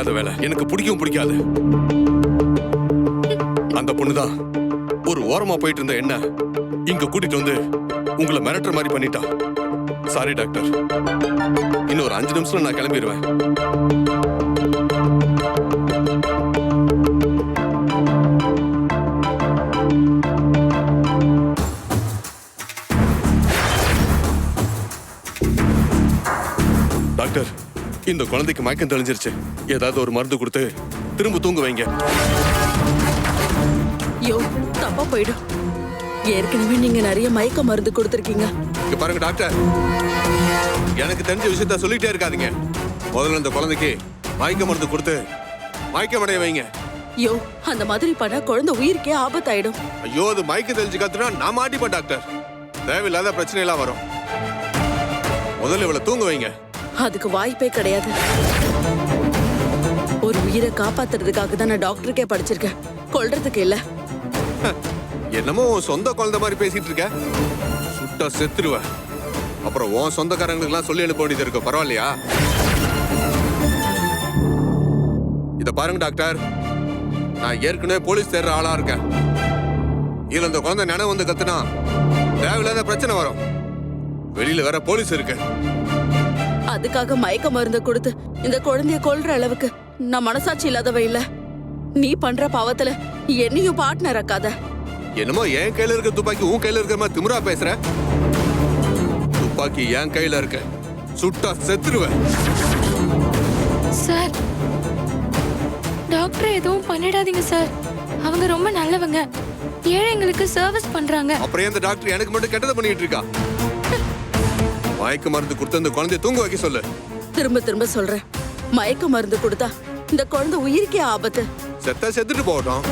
தேவையில்லாத வேலை. எனக்கு பிடிக்கவும் பிடிக்காது. அந்த பொண்ணுதான் ஒரு ஓரமா போயிட்டு இருந்த என்ன இங்க கூட்டிட்டு வந்து உங்களை மிரட்டுற மாதிரி பண்ணிட்டா. சாரி டாக்டர், இன்னும் ஒரு 5 நிமிஷத்துல நான் கிளம்பிடுவேன். டாக்டர், இந்த குழந்தைக்கு மயக்கம் தெளிஞ்சிருச்சு. ஏதாவது ஒரு மருந்து கொடுத்து திரும்ப தூங்க வைங்க. யோ, தப்பா போயிடும். ஏற்கனவே நீங்க நிறைய மயக்க மருந்து கொடுத்திருக்கீங்க. இங்க பாருங்க டாக்டர், எனக்கு தெரிஞ்ச விஷயத்த சொல்லிட்டே இருக்காதீங்க. முதல்ல இந்த குழந்தைக்கு மயக்க மருந்து கொடுத்து மயக்கமடைய வைங்க. யோ, அந்த மாதிரி பண்ணா குழந்தை உயிருக்கே ஆபத்தாயிடும். ஐயோ, அது மயக்க தெளிஞ்சு கத்துனா நான் மாட்டிப்பேன் டாக்டர். தேவையில்லாத பிரச்சனை எல்லாம் வரும். முதல்ல இவளை தூங்க வைங்க. அதுக்கு வாய்ப்பே கிடையாது. ஒரு உயிரை காப்பாத்துறதுக்காக தான் நான் டாக்டருக்கே படிச்சிருக்கேன், கொல்றதுக்கு இல்ல. என்னமோ உன் சொந்த குழந்தை மாதிரி பேசிட்டு இருக்க. சுட்டா செத்துருவ. அப்புறம் உன் சொந்தக்காரங்களுக்கு எல்லாம் சொல்லி அனுப்ப வேண்டியது இருக்கு. பரவாயில்லையா? இத பாருங்க டாக்டர், நான் ஏற்கனவே போலீஸ் தேடுற ஆளா இருக்கேன். இதுல இந்த குழந்தை நினைவு வந்து கத்துனா தேவையில்லாத பிரச்சனை வரும். வெளியில வேற போலீஸ் இருக்கு. அதுக்காக மயக்க மருந்து கொடுத்து இந்த குழந்தைய கொல்ற அளவுக்கு நான் மனசாட்சி இல்லாதவ இல்ல. நீ பண்ற பாவத்துல என்னையும் பார்ட்னர் ஆக்காத. என்னமோ என் கையில இருக்க துப்பாக்கி உன் கையில இருக்கிற மாதிரி திமிரா பேசுற. துப்பாக்கி என் கையில இருக்க, சுட்டா செத்துருவேன். சார், டாக்டர் எதுவும் பண்ணிடாதீங்க சார். அவங்க ரொம்ப நல்லவங்க, ஏழைங்களுக்கு சர்வீஸ் பண்றாங்க. அப்புறம் இந்த டாக்டர் எனக்கு மட்டும் கெட்டதை பண்ணிட்டு இருக்கா? மயக்க மருந்து கொடுத்து அந்த குழந்தைய தூங்க வைக்க சொல்லு. திரும்ப திரும்ப சொல்றேன், மயக்க மருந்து கொடுத்தா இந்த குழந்தை உயிருக்கே ஆபத்து. செத்தா செத்துட்டு போகட்டும்.